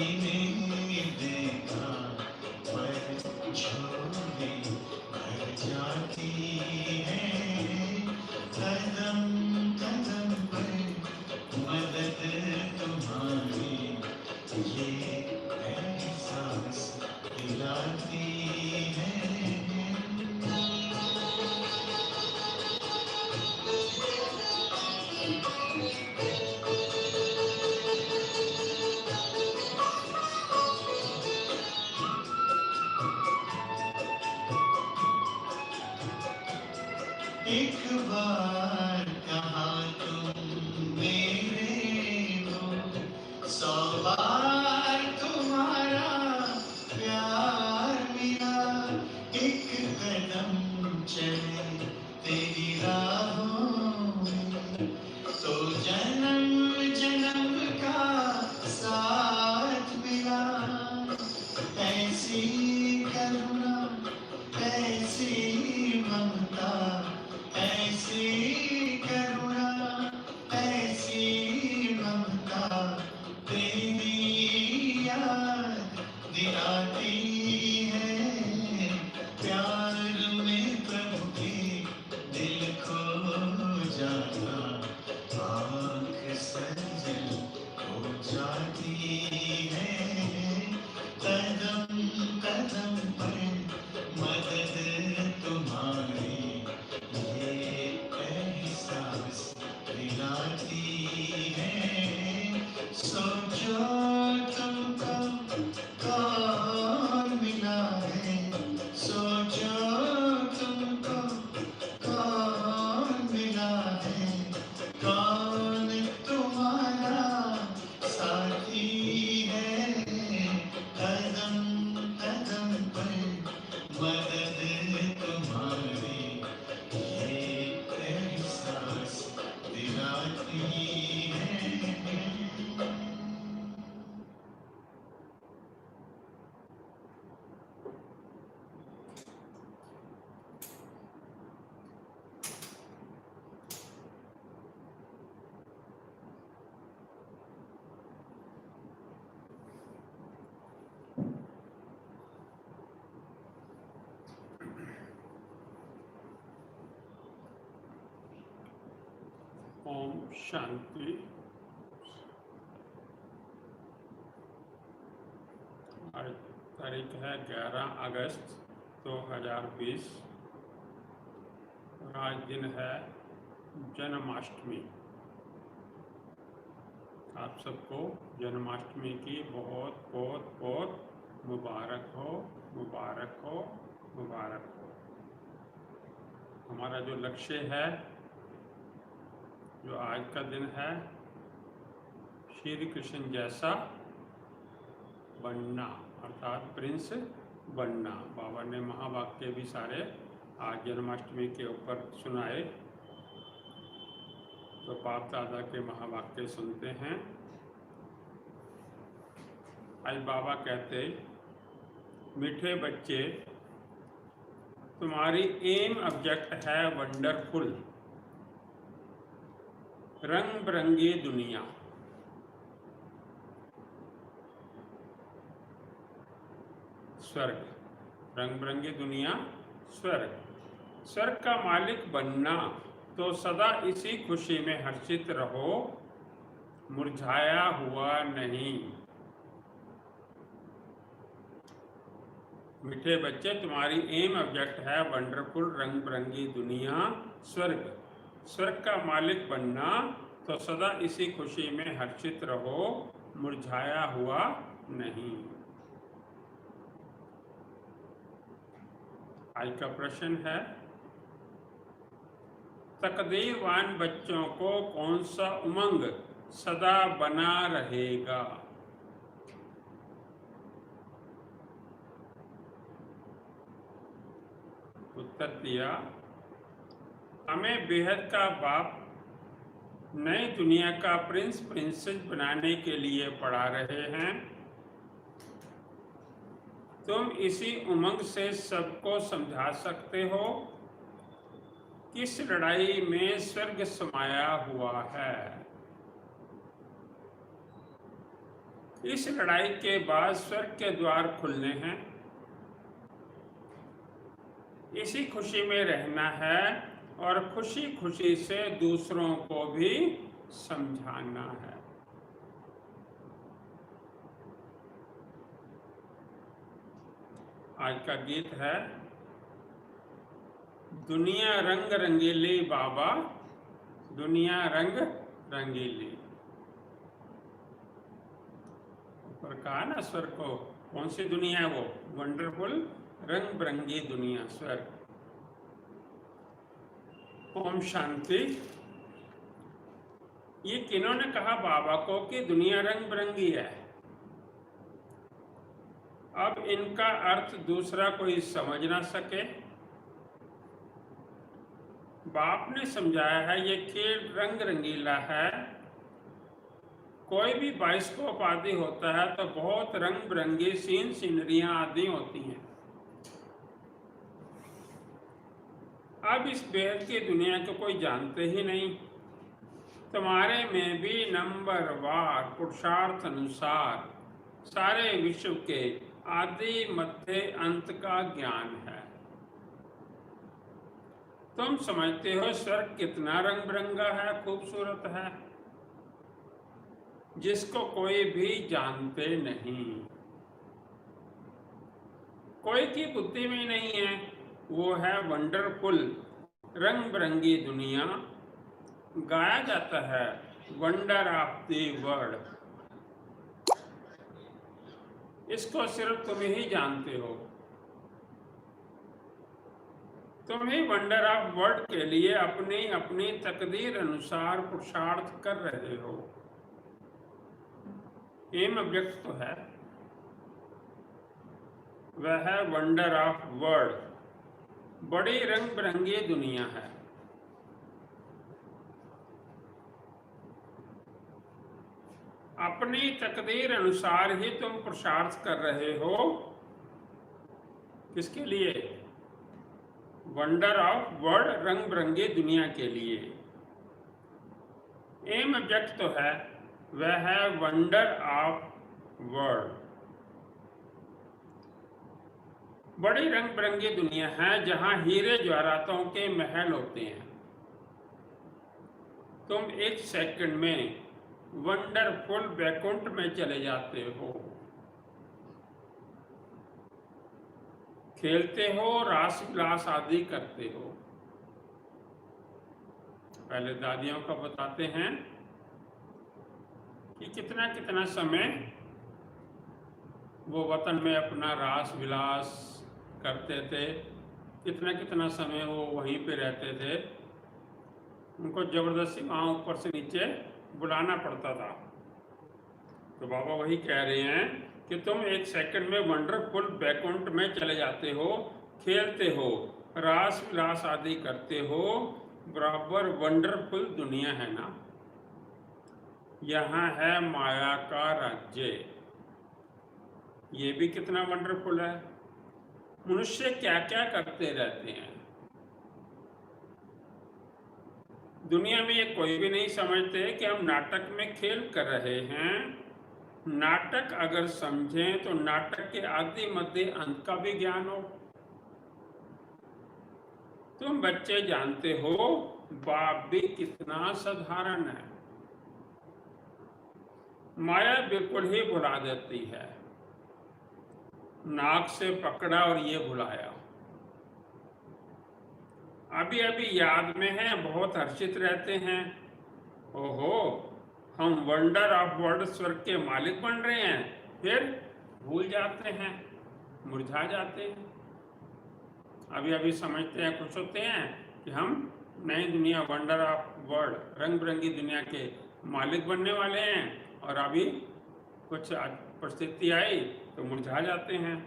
ने देखा पर झोली भर जाती है, कदम कदम पर मदद तुम्हारी ये एहसास दिलाती है। एक बार कहा तुम मेरे हो, 100 बार तुम्हारा प्यार मिला, एक कदम चले तेरी राहों में तो जन्म जन्म का साथ मिला। ऐसी करुणा, ऐसी ममता, ऐसी करुणा, ऐसी ममता तेरी याद दिलाती है। प्यार में प्रभु के दिल खो जाना, आँख सजल हो जाती है। कदम कदम पर मदद तुम्हारी ये एहसास दिलाती है। सोचो तुमको कौन मिला है, सोचो तुमको कौन मिला है, कौन तुम्हारा साथी है। कदम कदम पर मदद तुम्हारी ये एहसास दिलाती है। ओम शांति। आज तारीख है 11 अगस्त 2020 और आज दिन है जन्माष्टमी। आप सबको जन्माष्टमी की बहुत बहुत बहुत मुबारक हो, मुबारक हो, मुबारक हो। हमारा जो लक्ष्य है, जो आज का दिन है, श्री कृष्ण जैसा बनना, अर्थात प्रिंस बनना। बाबा ने महावाक्य भी सारे आज जन्माष्टमी के ऊपर सुनाए, तो बाप दादा के महावाक्य सुनते हैं। आज बाबा कहते, मीठे बच्चे, तुम्हारी एम ऑब्जेक्ट है वंडरफुल, रंग बिरंगी दुनिया। स्वर्ग, रंग बिरंगी दुनिया, स्वर्ग। स्वर्ग का मालिक बनना, तो सदा इसी खुशी में हर्षित रहो, मुरझाया हुआ नहीं। मीठे बच्चे, तुम्हारी एम ऑब्जेक्ट है वंडरफुल, रंग बिरंगी दुनिया, स्वर्ग। स्वर्ग का मालिक बनना, तो सदा इसी खुशी में हर्षित रहो, मुरझाया हुआ नहीं। आज का प्रश्न है, तकदीरवान बच्चों को कौन सा उमंग सदा बना रहेगा? उत्तर दिया, हमें बेहद का बाप नई दुनिया का प्रिंस प्रिंसेस बनाने के लिए पढ़ा रहे हैं। तुम इसी उमंग से सबको समझा सकते हो किस लड़ाई में स्वर्ग समाया हुआ है। इस लड़ाई के बाद स्वर्ग के द्वार खुलने हैं, इसी खुशी में रहना है और खुशी खुशी से दूसरों को भी समझाना है। आज का गीत है, दुनिया रंग रंगीली बाबा, दुनिया रंग रंगीली। ऊपर कहा ना स्वर्ग को, कौन सी दुनिया है वो? वंडरफुल रंग बिरंगी दुनिया, स्वर्ग। ओम शांति। ये किन्होंने कहा बाबा को कि दुनिया रंग बिरंगी है? अब इनका अर्थ दूसरा कोई समझ ना सके। बाप ने समझाया है ये खेल रंग रंगीला है। कोई भी बाइस्कोप आदि होता है तो बहुत रंग बिरंगी सीन सीनरियां आदि होती हैं। अब इस बेहद की दुनिया को कोई जानते ही नहीं। तुम्हारे में भी नंबरवार पुरुषार्थ अनुसार सारे विश्व के आदि मध्य अंत का ज्ञान है। तुम समझते हो स्वर्ग कितना रंग बिरंगा है, खूबसूरत है, जिसको कोई भी जानते नहीं, कोई की बुद्धि में नहीं है। वो है वंडरफुल रंग बिरंगी दुनिया। गाया जाता है वंडर ऑफ द वर्ल्ड। इसको सिर्फ तुम ही जानते हो। तुम ही वंडर ऑफ वर्ल्ड के लिए अपनी अपनी तकदीर अनुसार पुरुषार्थ कर रहे हो। एम ऑब्जेक्ट तो है, वह है वंडर ऑफ वर्ल्ड। बड़ी रंग बिरंगी दुनिया है। अपनी तकदीर अनुसार ही तुम पुरुषार्थ कर रहे हो। किसके लिए? वंडर ऑफ वर्ल्ड, रंग बिरंगी दुनिया के लिए। एम ऑब्जेक्ट तो है, वह है वंडर ऑफ वर्ल्ड। बड़ी रंग बिरंगी दुनिया है जहां हीरे जवाहरातों के महल होते हैं। तुम एक सेकंड में वंडरफुल वैकुंठ में चले जाते हो। खेलते हो, रास विलास आदि करते हो। पहले दादियों का बताते हैं कि कितना कितना समय वो वतन में अपना रास विलास करते थे, कितना कितना समय वो वहीं पे रहते थे। उनको जबरदस्ती वहाँ ऊपर से नीचे बुलाना पड़ता था। तो बाबा वही कह रहे हैं कि तुम एक सेकंड में वंडरफुल वैकुंठ में चले जाते हो, खेलते हो, रास विलास आदि करते हो। बराबर वंडरफुल दुनिया है ना। यहाँ है माया का राज्य। ये भी कितना वंडरफुल है। मनुष्य क्या क्या करते रहते हैं दुनिया में। ये कोई भी नहीं समझते कि हम नाटक में खेल कर रहे हैं। नाटक अगर समझें तो नाटक के आदि मध्य अंत का भी ज्ञान हो। तुम बच्चे जानते हो बाप भी कितना साधारण है। माया बिल्कुल ही भुला देती है। नाक से पकड़ा और ये भुलाया। अभी अभी याद में है, बहुत हर्षित रहते हैं। ओहो, हम वंडर ऑफ वर्ल्ड स्वर्ग के मालिक बन रहे हैं। फिर भूल जाते हैं, मुरझा जाते हैं। अभी अभी समझते हैं, खुश होते हैं कि हम नई दुनिया वंडर ऑफ वर्ल्ड, रंग बिरंगी दुनिया के मालिक बनने वाले हैं। और अभी कुछ परिस्थिति आई तो मुरझा जाते हैं,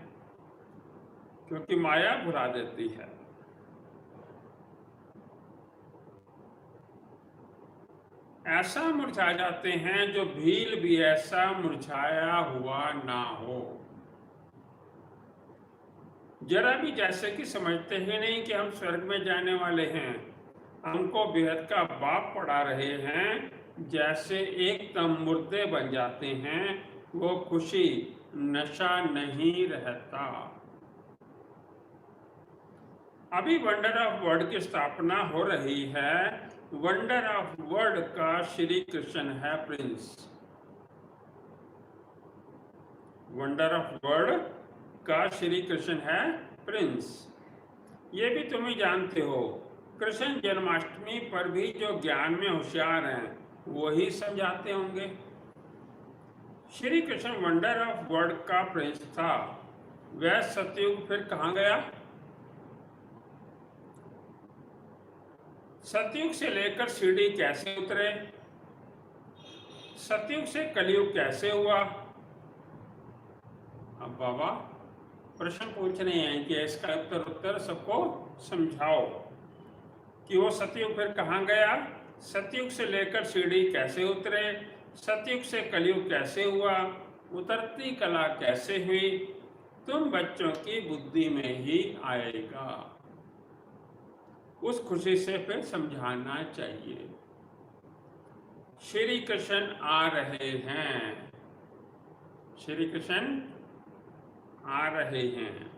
क्योंकि माया भुला देती है। ऐसा मुरझा जाते हैं जो भील भी ऐसा मुरझाया हुआ ना हो। जरा भी जैसे कि समझते ही नहीं कि हम स्वर्ग में जाने वाले हैं। हमको बेहद का बाप पढ़ा रहे हैं, जैसे एकदम मुर्दे बन जाते हैं। वो खुशी नशा नहीं रहता। अभी वंडर ऑफ वर्ल्ड की स्थापना हो रही है। वंडर ऑफ वर्ल्ड का श्री कृष्ण है प्रिंस। वंडर ऑफ वर्ल्ड का श्री कृष्ण है प्रिंस। ये भी तुम ही जानते हो। कृष्ण जन्माष्टमी पर भी जो ज्ञान में होशियार हैं वही समझाते होंगे। Shri Krishna wonder of world का प्रिंस था। वह सतयुग फिर कहाँ गया? सतयुग से लेकर सीढ़ी कैसे उतरे? सतयुग से कलयुग कैसे हुआ? अब बाबा प्रश्न पूछ रहे हैं कि इसका उत्तर सबको समझाओ कि वो सतयुग फिर कहाँ गया, सतयुग से लेकर सीढ़ी कैसे उतरे, सतयुग से कलयुग कैसे हुआ, उतरती कला कैसे हुई। तुम बच्चों की बुद्धि में ही आएगा। उस खुशी से फिर समझाना चाहिए। श्री कृष्ण आ रहे हैं। श्री कृष्ण आ रहे हैं।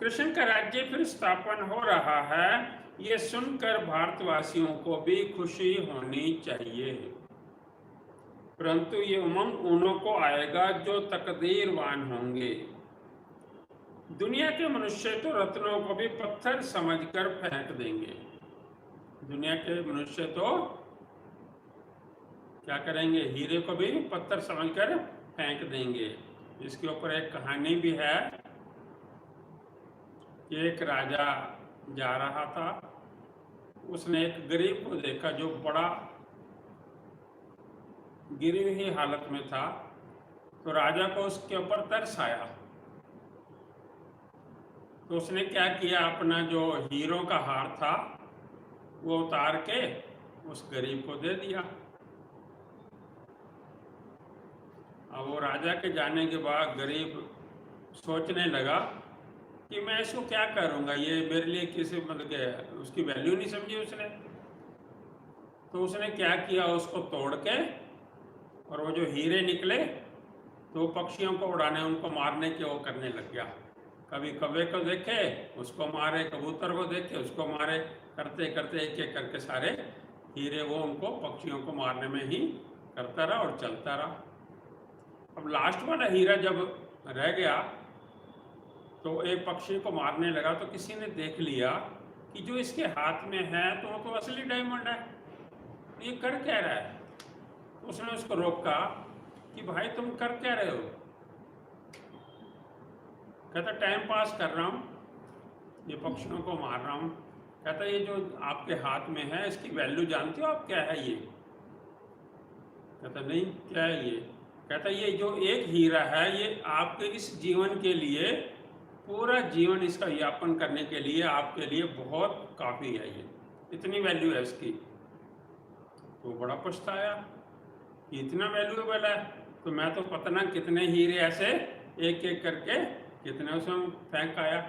कृष्ण का राज्य फिर स्थापन हो रहा है। ये सुनकर भारतवासियों को भी खुशी होनी चाहिए। परंतु ये उमंग उन्हों को आएगा जो तकदीरवान होंगे। दुनिया के मनुष्य तो रत्नों को भी पत्थर समझकर फेंक देंगे। दुनिया के मनुष्य तो क्या करेंगे? हीरे को भी पत्थर समझकर फेंक देंगे। इसके ऊपर एक कहानी भी है कि एक राजा जा रहा था। उसने एक गरीब को देखा जो बड़ा गिरी हुई हालत में था। तो राजा को उसके ऊपर तरस आया। तो उसने क्या किया, अपना जो हीरों का हार था वो उतार के उस गरीब को दे दिया। अब वो राजा के जाने के बाद गरीब सोचने लगा कि मैं इसको क्या करूंगा, ये मेरे लिए किसी मतलब उसकी वैल्यू नहीं समझी उसने। तो उसने क्या किया, उसको तोड़ के और वो जो हीरे निकले तो पक्षियों को उड़ाने, उनको मारने के वो करने लग गया। कभी कौवे को देखे उसको मारे, कबूतर को देखे उसको मारे, करते करते एक एक करके सारे हीरे वो उनको पक्षियों को मारने में ही करता रहा और चलता रहा। अब लास्ट वाला हीरा जब रह गया तो एक पक्षी को मारने लगा। तो किसी ने देख लिया कि जो इसके हाथ में है तो वो तो असली डायमंड है, ये कर क्या रहा है। उसने उसको रोका कि भाई तुम कर क्या रहे हो। कहता टाइम पास कर रहा हूँ, ये पक्षियों को मार रहा हूँ। कहता ये जो आपके हाथ में है इसकी वैल्यू जानते हो आप, क्या है ये? कहता नहीं, क्या है ये? कहता ये जो एक हीरा है ये आपके इस जीवन के लिए, पूरा जीवन इसका यापन करने के लिए आपके लिए बहुत काफ़ी है, ये इतनी वैल्यू है इसकी। तो बड़ा पछताया कि इतना वैल्यूएबल है, तो मैं तो पता ना कितने हीरे ऐसे एक एक करके कितने उसमें फेंक आया।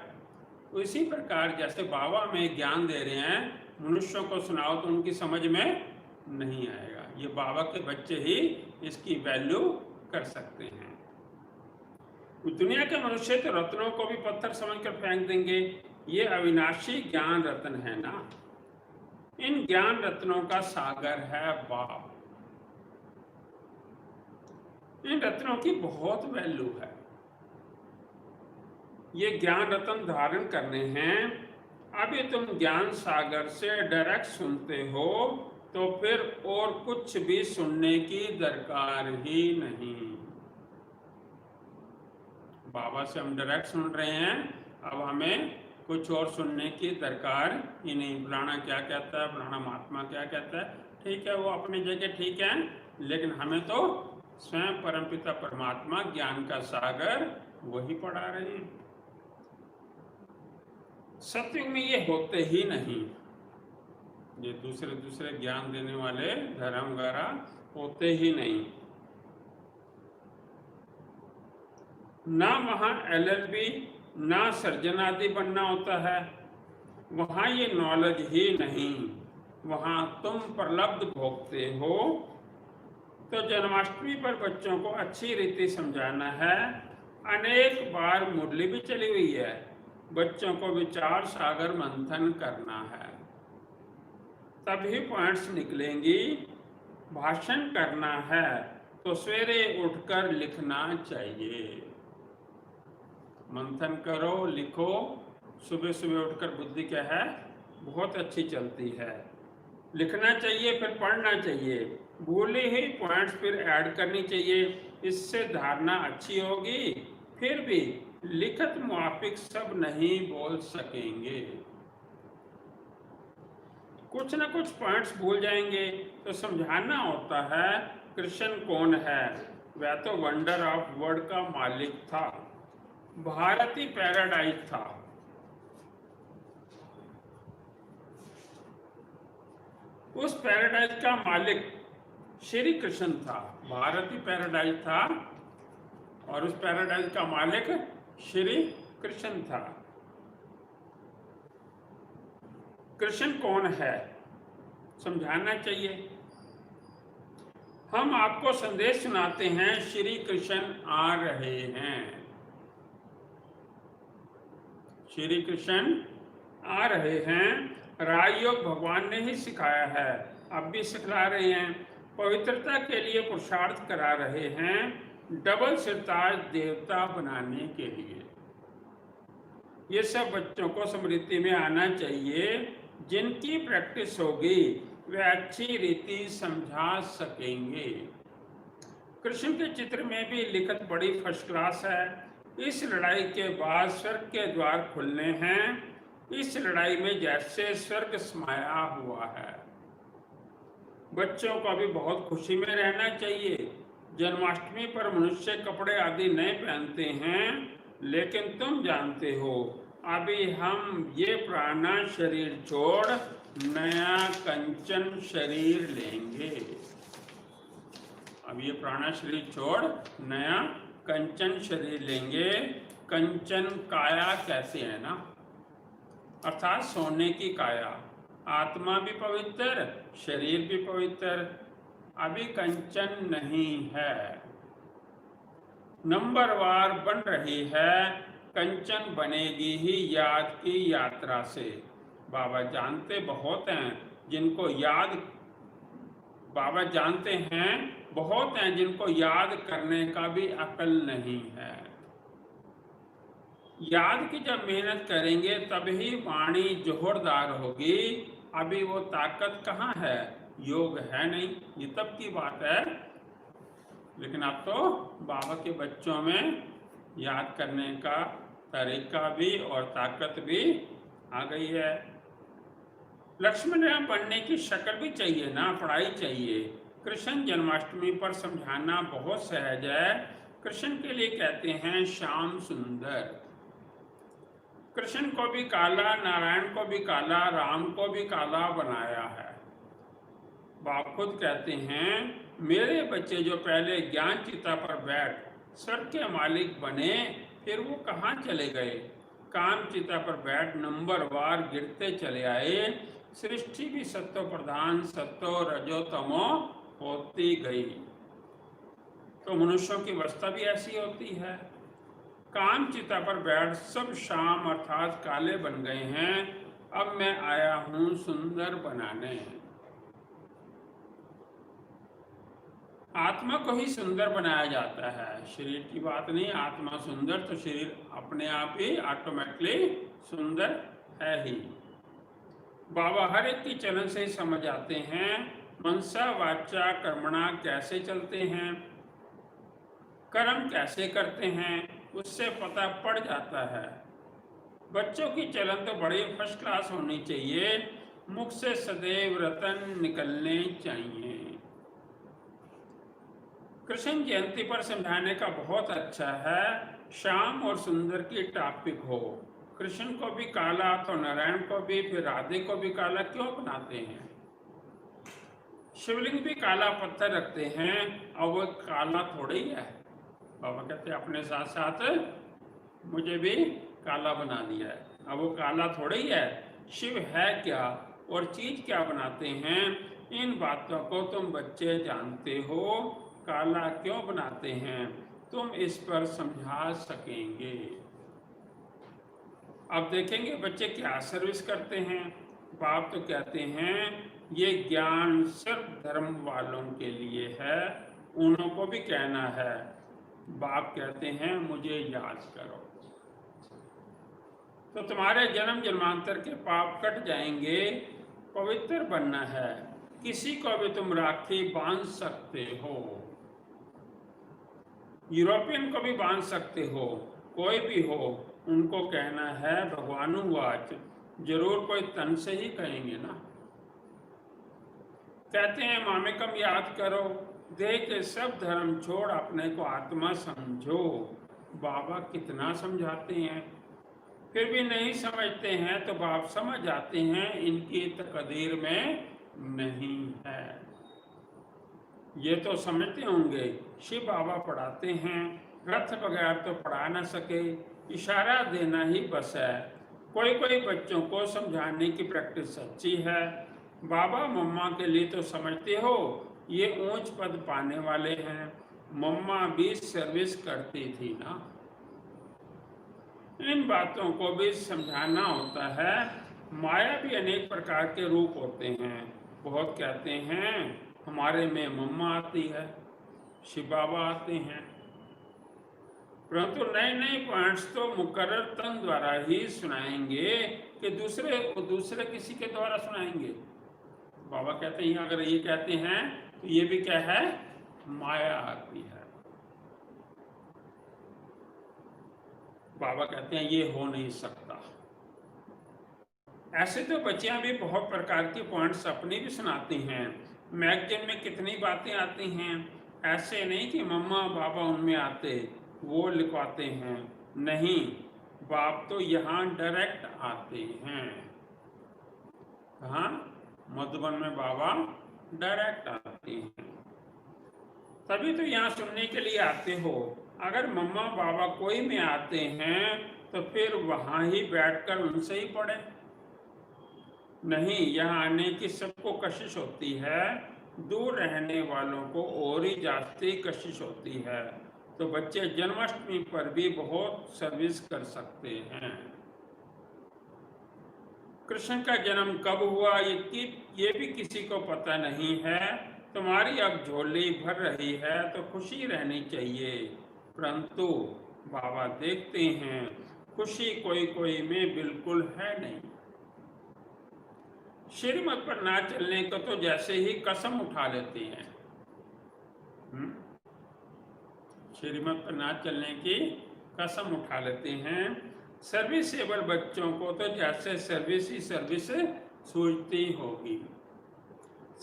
तो इसी प्रकार जैसे बाबा में ज्ञान दे रहे हैं, मनुष्यों को सुनाओ तो उनकी समझ में नहीं आएगा। ये बाबा के बच्चे ही इसकी वैल्यू कर सकते हैं। दुनिया के मनुष्य तो रत्नों को भी पत्थर समझकर फेंक देंगे। ये अविनाशी ज्ञान रत्न है ना, इन ज्ञान रत्नों का सागर है बाप। इन रत्नों की बहुत वैल्यू है। ये ज्ञान रत्न धारण करने हैं। अभी तुम ज्ञान सागर से डायरेक्ट सुनते हो तो फिर और कुछ भी सुनने की दरकार ही नहीं। बाबा से हम डायरेक्ट सुन रहे हैं, अब हमें कुछ और सुनने की दरकार ही नहीं। फलाना क्या कहता है, फलाना महात्मा क्या कहता है, ठीक है वो अपनी जगह ठीक है, लेकिन हमें तो स्वयं परमपिता परमात्मा ज्ञान का सागर वही पढ़ा रहे हैं। सत्युग में ये होते ही नहीं। ये दूसरे दूसरे ज्ञान देने वाले धर्म वगैरह होते ही नहीं। ना वहाँ LLB ना सर्जन आदि बनना होता है, वहाँ ये नॉलेज ही नहीं। वहाँ तुम प्रलब्ध भोगते हो, तो जन्माष्टमी पर बच्चों को अच्छी रीति समझाना है। अनेक बार मुरली भी चली हुई है। बच्चों को विचार सागर मंथन करना है, तभी पॉइंट्स निकलेंगी। भाषण करना है तो सवेरे उठकर लिखना चाहिए। मंथन करो, लिखो। सुबह सुबह उठकर बुद्धि क्या है, बहुत अच्छी चलती है। लिखना चाहिए, फिर पढ़ना चाहिए। भूले ही पॉइंट्स फिर ऐड करनी चाहिए, इससे धारणा अच्छी होगी। फिर भी लिखत मुआफिक सब नहीं बोल सकेंगे, कुछ ना कुछ पॉइंट्स भूल जाएंगे। तो समझाना होता है कृष्ण कौन है। वह तो वंडर ऑफ वर्ल्ड का मालिक था, भारत ही पैराडाइज था। उस पैराडाइज का मालिक श्री कृष्ण था। भारत ही पैराडाइज था और उस पैराडाइज का मालिक श्री कृष्ण था। कृष्ण कौन है समझाना चाहिए। हम आपको संदेश सुनाते हैं, श्री कृष्ण आ रहे हैं। श्री कृष्ण आ रहे हैं। राजयोग भगवान ने ही सिखाया है, अब भी सिखला रहे हैं। पवित्रता के लिए पुरुषार्थ करा रहे हैं, डबल सिरताज देवता बनाने के लिए। ये सब बच्चों को स्मृति में आना चाहिए। जिनकी प्रैक्टिस होगी वे अच्छी रीति समझा सकेंगे। कृष्ण के चित्र में भी लिखत बड़ी फर्स्ट क्लास है। इस लड़ाई के बाद स्वर्ग के द्वार खुलने हैं। इस लड़ाई में जैसे स्वर्ग समाया हुआ है। बच्चों को अभी बहुत खुशी में रहना चाहिए। जन्माष्टमी पर मनुष्य कपड़े आदि नहीं पहनते हैं, लेकिन तुम जानते हो अभी हम ये पुराना शरीर छोड़ नया कंचन शरीर लेंगे। अब ये पुराना शरीर छोड़ नया कंचन शरीर लेंगे। कंचन काया कहते हैं ना, अर्थात सोने की काया। आत्मा भी पवित्र, शरीर भी पवित्र। अभी कंचन नहीं है, नंबरवार बन रही है। कंचन बनेगी ही याद की यात्रा से। बाबा जानते बहुत हैं जिनको याद, बाबा जानते हैं बहुत हैं जिनको याद करने का भी अकल नहीं है। याद की जब मेहनत करेंगे तभी वाणी जोहरदार होगी। अभी वो ताकत कहाँ है, योग है नहीं, ये तब की बात है। लेकिन अब तो बाबा के बच्चों में याद करने का तरीका भी और ताकत भी आ गई है। लक्ष्मण राम बनने की शक्ल भी चाहिए ना, पढ़ाई चाहिए। कृष्ण जन्माष्टमी पर समझाना बहुत सहज है। कृष्ण के लिए कहते हैं श्याम सुंदर। कृष्ण को भी काला, नारायण को भी काला, राम को भी काला बनाया है। बाप खुद कहते हैं मेरे बच्चे जो पहले ज्ञान चिता पर बैठ स्वर्ग के मालिक बने, फिर वो कहाँ चले गए। काम चिता पर बैठ नंबरवार गिरते चले आए। सृष्टि भी सत्व प्रधान, सत्व रजो तमो होती गई। तो मनुष्यों की अवस्था भी ऐसी होती है। काम चिता पर बैठ सब शाम अर्थात काले बन गए हैं। अब मैं आया हूँ सुंदर बनाने। आत्मा को ही सुंदर बनाया जाता है, शरीर की बात नहीं। आत्मा सुंदर तो शरीर अपने आप ही ऑटोमेटिकली सुंदर है ही। बाबा हर एक की चलन से ही समझ आते हैं मनसा वाचा कर्मणा कैसे चलते हैं, कर्म कैसे करते हैं, उससे पता पड़ जाता है। बच्चों की चलन तो बड़ी फर्स्ट क्लास होनी चाहिए। मुख से सदैव रतन निकलने चाहिए। कृष्ण जयंती पर समझाने का बहुत अच्छा है। श्याम और सुंदर की टॉपिक हो। कृष्ण को भी काला तो नारायण को भी, फिर राधे को भी काला क्यों बनाते हैं। शिवलिंग भी काला पत्थर रखते हैं और वो काला थोड़ी है। बाबा कहते हैं अपने साथ साथ मुझे भी काला बना दिया है। अब वो काला थोड़ी है। शिव है क्या और चीज क्या बनाते हैं, इन बातों को तुम बच्चे जानते हो, काला क्यों बनाते हैं, तुम इस पर समझा सकेंगे। अब देखेंगे बच्चे क्या सर्विस करते हैं। बाप तो कहते हैं ये ज्ञान सिर्फ धर्म वालों के लिए है, उन्हों को भी कहना है। बाप कहते हैं मुझे याद करो, तो तुम्हारे जन्म जन्मांतर के पाप कट जाएंगे, पवित्र बनना है। किसी को भी तुम राखी बांध सकते हो, यूरोपियन को भी बांध सकते हो, कोई भी हो, उनको कहना है भगवानुवाच, जरूर कोई तन से ही कहेंगे ना। कहते हैं मामेकम याद करो, देह के सब धर्म छोड़ अपने को आत्मा समझो। बाबा कितना समझाते हैं, फिर भी नहीं समझते हैं, तो बाप समझ जाते हैं इनकी तकदीर में नहीं है। ये तो समझते होंगे शिव बाबा पढ़ाते हैं, रथ बगैर तो पढ़ा ना सके, इशारा देना ही बस है। कोई कोई बच्चों को समझाने की प्रैक्टिस अच्छी है। बाबा मम्मा के लिए तो समझते हो ये ऊंच पद पाने वाले हैं, मम्मा भी सर्विस करती थी ना। इन बातों को भी समझाना होता है। माया भी अनेक प्रकार के रूप होते हैं। बहुत कहते हैं हमारे में मम्मा आती है, शिव बाबा आते हैं, परंतु नए नए पॉइंट्स तो मुकर्रर तन द्वारा ही सुनाएंगे कि दूसरे किसी के द्वारा सुनाएंगे। बाबा कहते हैं अगर ये कहते हैं तो ये भी क्या है, माया आती है। बाबा कहते हैं ये हो नहीं सकता। ऐसे तो बच्चियां भी बहुत प्रकार की पॉइंट्स अपनी भी सुनाती हैं, मैगजीन में कितनी बातें आती हैं। ऐसे नहीं कि मम्मा बाबा उनमें आते, वो लिखवाते हैं, नहीं, बाप तो यहाँ डायरेक्ट आते हैं। कहाँ? मधुबन में बाबा डायरेक्ट आते हैं, तभी तो यहाँ सुनने के लिए आते हो। अगर मम्मा बाबा कोई में आते हैं तो फिर वहाँ ही बैठकर उनसे ही पढ़े। नहीं, यहाँ आने की सबको कशिश होती है, दूर रहने वालों को और ही जाती कशिश होती है। तो बच्चे जन्माष्टमी पर भी बहुत सर्विस कर सकते हैं। कृष्ण का जन्म कब हुआ ये भी किसी को पता नहीं है। तुम्हारी अब झोली भर रही है तो खुशी रहनी चाहिए, परंतु बाबा देखते हैं खुशी कोई कोई में बिल्कुल है नहीं। श्रीमत पर ना चलने को तो जैसे ही कसम उठा लेते हैं। श्रीमत पर ना चलने की कसम उठा लेते हैं। सर्विसेबल बच्चों को तो जैसे सर्विस ही सर्विस सूझती होगी।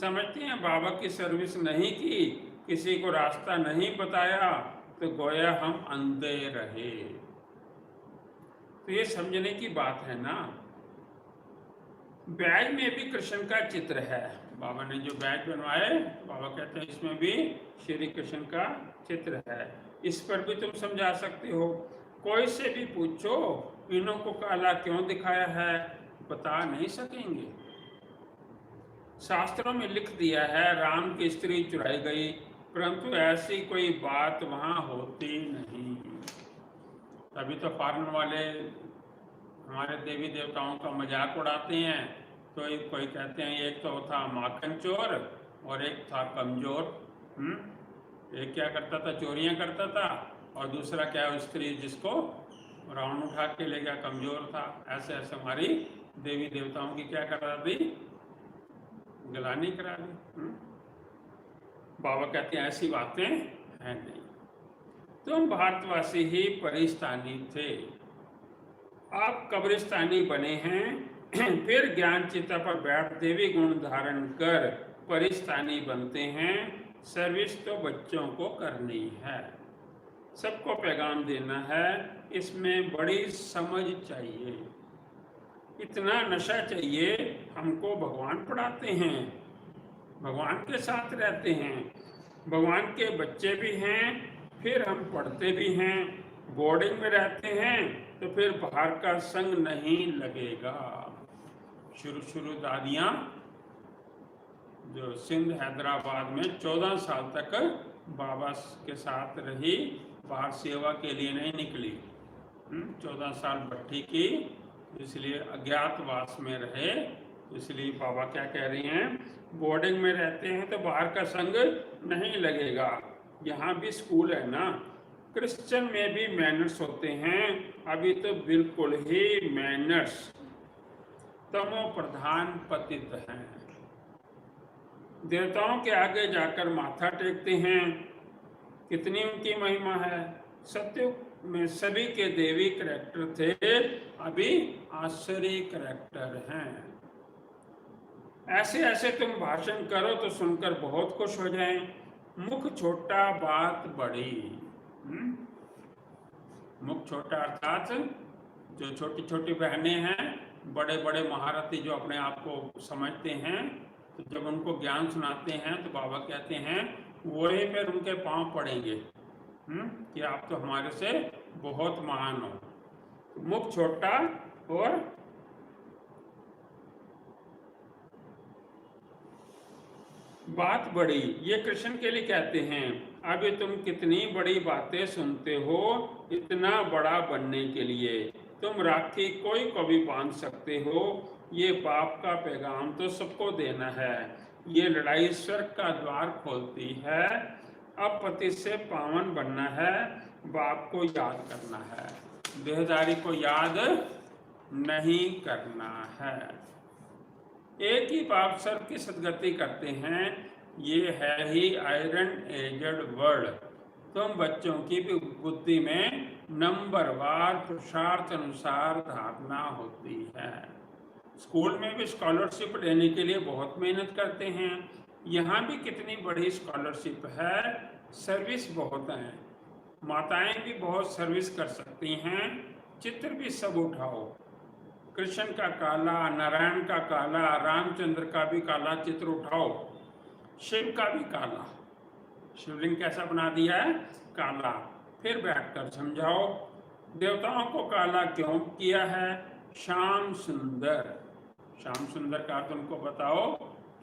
समझते हैं बाबा की सर्विस नहीं की, किसी को रास्ता नहीं बताया, तो गोया हम अंधे रहे। तो ये समझने की बात है ना। बैग में भी कृष्ण का चित्र है। बाबा ने जो बैग बनवाए, बाबा कहते हैं इसमें भी श्री कृष्ण का चित्र है। इस पर भी तुम समझा सकते हो। कोई से भी पूछो इन्हों को काला क्यों दिखाया है, बता नहीं सकेंगे। शास्त्रों में लिख दिया है राम की स्त्री चुराई गई, परंतु ऐसी कोई बात वहां होती नहीं। तभी तो फॉरेन वाले हमारे देवी देवताओं का मजाक उड़ाते हैं। तो कोई कहते हैं एक तो था माखन चोर और एक था कमजोर। एक क्या करता था, चोरियां करता था, और दूसरा क्या स्त्री जिसको रावण उठा के ले गया, कमजोर था। ऐसे ऐसे हमारी देवी देवताओं की क्या करा दी, गलानी करा दी। बाबा कहते हैं ऐसी बातें हैं नहीं, तुम भारतवासी ही परिस्तानी थे, आप कब्रिस्तानी बने हैं। फिर ज्ञान चिता पर बैठ देवी गुण धारण कर परिस्तानी बनते हैं। सर्विस तो बच्चों को करनी है, सबको पैगाम देना है, इसमें बड़ी समझ चाहिए, इतना नशा चाहिए। हमको भगवान पढ़ाते हैं, भगवान के साथ रहते हैं, भगवान के बच्चे भी हैं, फिर हम पढ़ते भी हैं, बोर्डिंग में रहते हैं, तो फिर बाहर का संग नहीं लगेगा। शुरू दादियाँ जो सिंध हैदराबाद में 14 साल तक बाबा के साथ रही, बाहर सेवा के लिए नहीं निकली। 14 साल भट्टी की, इसलिए अज्ञातवास में रहे। इसलिए बाबा क्या कह रही हैं, बोर्डिंग में रहते हैं तो बाहर का संग नहीं लगेगा। यहाँ भी स्कूल है ना, क्रिश्चियन में भी मैनर्स होते हैं, अभी तो बिल्कुल ही मैनर्स तमो प्रधान पतित हैं। देवताओं के आगे जाकर माथा टेकते हैं, कितनी उनकी महिमा है। सत्युग में सभी के देवी कैरेक्टर थे, अभी आश्चर्य कैरेक्टर हैं। ऐसे ऐसे तुम भाषण करो तो सुनकर बहुत खुश हो जाएं। मुख छोटा बात बड़ी। मुख छोटा अर्थात जो छोटी छोटी बहनें हैं, बड़े बड़े महारथी जो अपने आप को समझते हैं, तो जब उनको ज्ञान सुनाते हैं तो बाबा कहते हैं वही फिर उनके पांव पड़ेंगे कि आप तो हमारे से बहुत महान हो। मुख छोटा और बात बड़ी, ये कृष्ण के लिए कहते हैं। अभी तुम कितनी बड़ी बातें सुनते हो इतना बड़ा बनने के लिए। तुम राखी कोई को भी बांध सकते हो, ये बाप का पैगाम तो सबको देना है। ये लड़ाई स्वर्ग का द्वार खोलती है। अब पति से पावन बनना है, बाप को याद करना है, देहदारी को याद नहीं करना है। एक ही बाप सर्व की सदगति करते हैं, ये है ही आयरन एजड वर्ल्ड। तुम बच्चों की भी बुद्धि में नंबरवार पुरुषार्थ अनुसार धारणा होती है। स्कूल में भी स्कॉलरशिप लेने के लिए बहुत मेहनत करते हैं। यहाँ भी कितनी बड़ी स्कॉलरशिप है, सर्विस बहुत है। माताएं भी बहुत सर्विस कर सकती हैं। चित्र भी सब उठाओ, कृष्ण का काला, नारायण का काला, रामचंद्र का भी काला चित्र उठाओ, शिव का भी काला। शिवलिंग कैसा बना दिया है, काला। फिर बैठकर समझाओ देवताओं को काला क्यों किया है। श्याम सुंदर, श्याम सुंदर का तुमको बताओ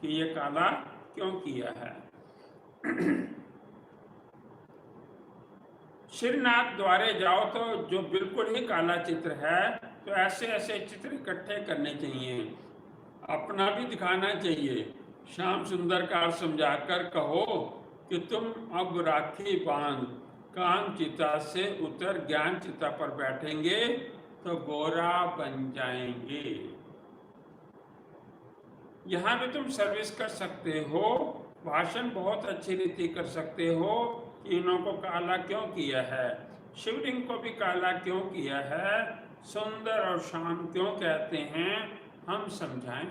कि ये काला क्यों किया है। श्रीनाथ द्वारे जाओ तो जो बिल्कुल ही काला चित्र है, तो ऐसे ऐसे चित्र इकट्ठे करने चाहिए, अपना भी दिखाना चाहिए। श्याम सुंदर का समझाकर कहो कि तुम अब राखी बांध काम चिता से उतर ज्ञान चिता पर बैठेंगे तो गोरा बन जाएंगे। यहाँ भी तुम सर्विस कर सकते हो, भाषण बहुत अच्छी रीति कर सकते हो कि इनको काला क्यों किया है, शिवलिंग को भी काला क्यों किया है, सुंदर और शाम क्यों कहते हैं, हम समझाएं।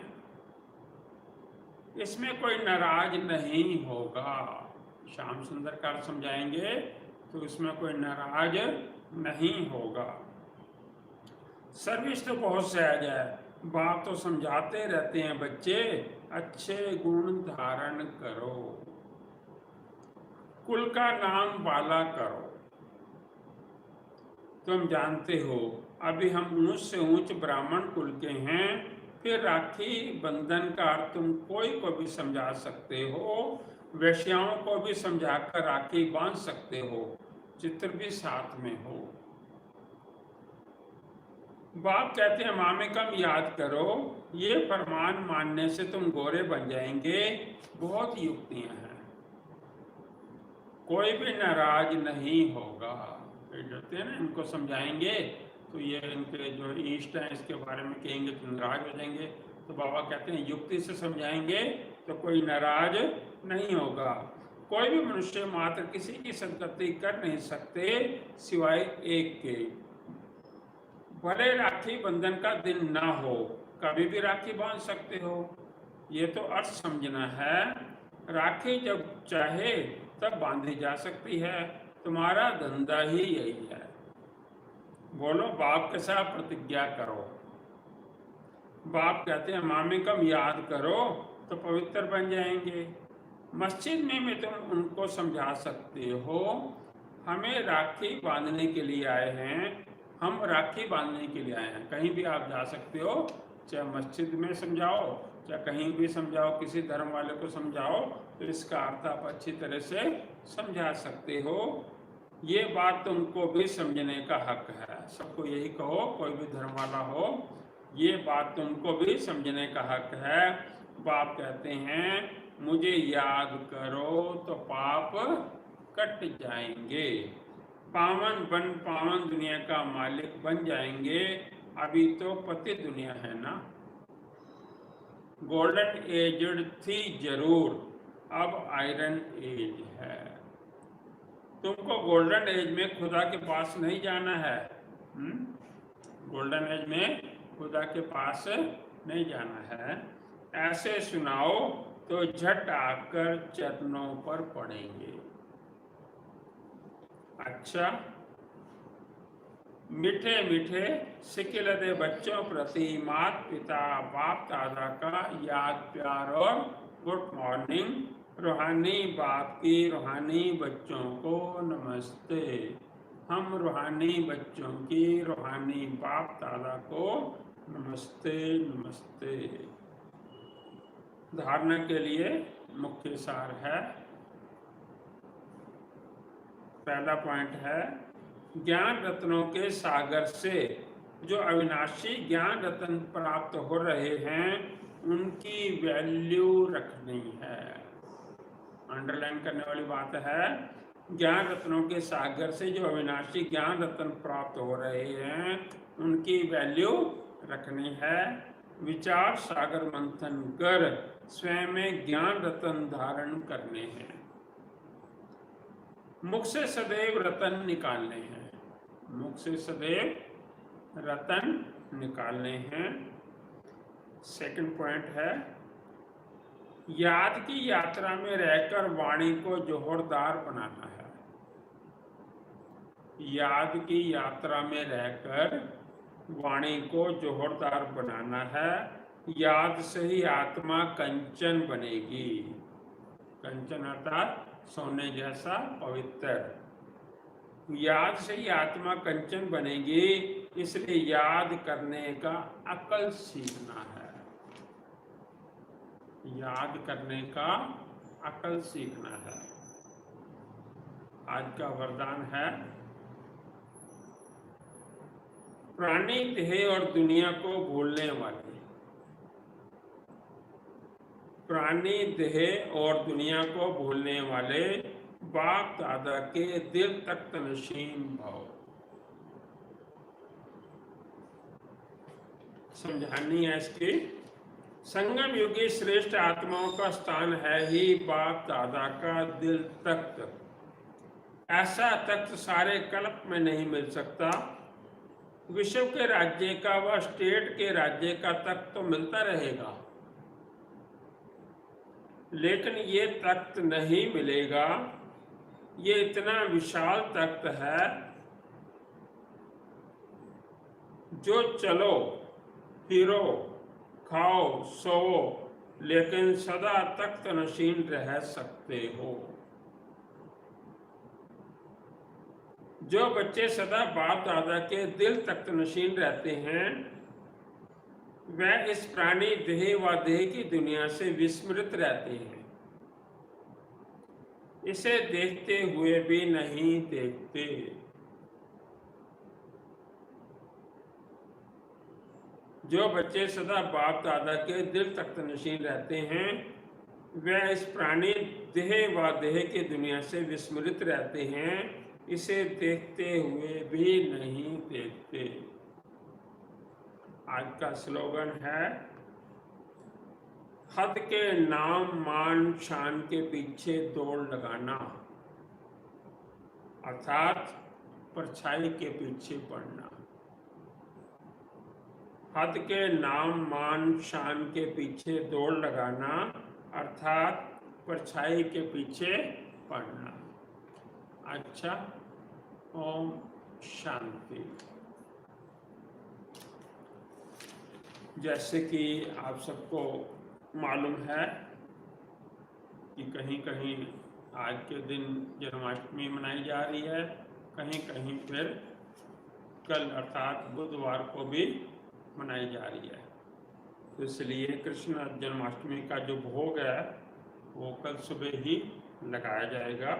इसमें कोई नाराज नहीं होगा। श्याम सुंदर का समझाएंगे तो इसमें कोई नाराज नहीं होगा। सर्विस तो बहुत सहज है, बाप तो समझाते रहते हैं, बच्चे अच्छे गुण धारण करो, कुल का नाम वाला करो। तुम जानते हो अभी हम ऊंच से ऊंच ब्राह्मण कुल के हैं, फिर राखी बंधन का अर्थ तुम कोई को भी समझा सकते हो, वैश्याओं को भी समझाकर राखी बांध सकते हो, चित्र भी साथ में हो। बाप कहते हैं मामेकम याद करो, ये फरमान मानने से तुम गोरे बन जाएंगे। बहुत युक्तियां हैं, कोई भी नाराज नहीं होगा। कहते हैं ना, इनको समझाएंगे तो ये इनके जो इष्ट हैं इसके बारे में कहेंगे तो नाराज हो जाएंगे। तो बाबा कहते हैं युक्ति से समझाएंगे तो कोई नाराज नहीं होगा। कोई भी मनुष्य मात्र किसी की सदगति कर नहीं सकते सिवाय एक के। भले राखी बंधन का दिन ना हो, कभी भी राखी बांध सकते हो, ये तो अर्थ समझना है। राखी जब चाहे तब बांधी जा सकती है, तुम्हारा धंधा ही यही है। बोलो बाप के साथ प्रतिज्ञा करो। बाप कहते हैं मामेकम याद करो तो पवित्र बन जाएंगे। मस्जिद में भी तुम उनको समझा सकते हो, हमें राखी बांधने के लिए आए हैं, हम राखी बांधने के लिए आए हैं। कहीं भी आप जा सकते हो, चाहे मस्जिद में समझाओ, क्या कहीं भी समझाओ, किसी धर्म वाले को समझाओ तो इसका अर्थ आप अच्छी तरह से समझा सकते हो। ये बात तुमको भी समझने का हक है। सबको यही कहो, कोई भी धर्म वाला हो, ये बात तुमको भी समझने का हक है। बाप कहते हैं मुझे याद करो तो पाप कट जाएंगे, पावन दुनिया का मालिक बन जाएंगे। अभी तो पति दुनिया है ना, गोल्डन एज थी जरूर, अब आयरन एज है। तुमको गोल्डन एज में खुदा के पास नहीं जाना है। गोल्डन एज में खुदा के पास नहीं जाना है। ऐसे सुनाओ तो झट आकर चरणों पर पड़ेंगे। अच्छा, मीठे मीठे सिकिलदे बच्चों प्रति माता पिता बाप दादा का याद प्यार और गुड मॉर्निंग। रूहानी बाप की रूहानी बच्चों को नमस्ते। हम रूहानी बच्चों की रूहानी बाप दादा को नमस्ते नमस्ते। धारणा के लिए मुख्य सार है। पहला पॉइंट है, ज्ञान रत्नों के सागर से जो अविनाशी ज्ञान रत्न प्राप्त हो रहे हैं उनकी वैल्यू रखनी है। अंडरलाइन करने वाली बात है, ज्ञान रत्नों के सागर से जो अविनाशी ज्ञान रत्न प्राप्त हो रहे हैं उनकी वैल्यू रखनी है। विचार सागर मंथन कर स्वयं में ज्ञान रत्न धारण करने हैं। मुख से सदैव रतन निकालने हैं। मुख से सदैव रतन निकालने हैं। सेकंड पॉइंट है, याद की यात्रा में रहकर वाणी को जोहरदार बनाना है। याद की यात्रा में रहकर वाणी को जोहरदार बनाना है। याद से ही आत्मा कंचन बनेगी। कंचन अर्थात सोने जैसा पवित्र। याद से ही आत्मा कंचन बनेगी, इसलिए याद करने का अकल सीखना है। याद करने का अकल सीखना है। आज का वरदान है, प्राणी देह और दुनिया को भूलने वाले। प्राणी देह और दुनिया को भूलने वाले बाप दादा के दिल तक नशीन भाव। समझानी है इसकी। संगम युगी श्रेष्ठ आत्माओं का स्थान है ही बाप दादा का दिल तख्त। ऐसा तख्त सारे कल्प में नहीं मिल सकता। विश्व के राज्य का व स्टेट के राज्य का तख्त तो मिलता रहेगा, लेकिन ये तख्त नहीं मिलेगा। ये इतना विशाल तख्त है जो चलो फिरो खाओ सोओ लेकिन सदा तख्त नशीन रह सकते हो। जो बच्चे सदा बाप दादा के दिल तख्त नशीन रहते हैं वह इस प्राणी देह व देह की दुनिया से विस्मृत रहते हैं। इसे देखते हुए भी नहीं देखते। जो बच्चे सदा बाप दादा के दिल तख्त नशीन रहते हैं वह इस प्राणी देह व देह की दुनिया से विस्मृत रहते हैं। इसे देखते हुए भी नहीं देखते। आज का स्लोगन है, हद के नाम मान शान के पीछे दौड़ लगाना, अर्थात परछाई के पीछे पड़ना। हद के नाम मान शान के पीछे दौड़ लगाना, अर्थात परछाई के पीछे पड़ना। अच्छा, ओम शांति। जैसे कि आप सबको मालूम है कि कहीं कहीं आज के दिन जन्माष्टमी मनाई जा रही है, कहीं कहीं फिर कल अर्थात बुधवार को भी मनाई जा रही है। तो इसलिए कृष्ण जन्माष्टमी का जो भोग है वो कल सुबह ही लगाया जाएगा।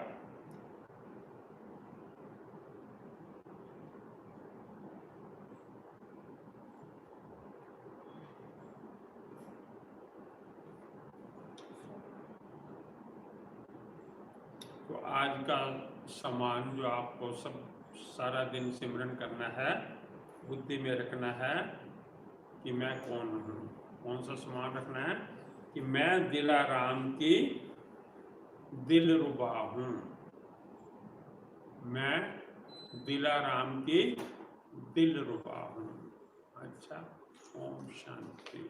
तो आज का सामान जो आपको सब सारा दिन सिमरन करना है, बुद्धि में रखना है कि मैं कौन हूँ। कौन सा सामान रखना है कि मैं दिलाराम की दिलरुबा हूँ, मैं दिलाराम की दिलरुबा हूँ। अच्छा, ओम शांति।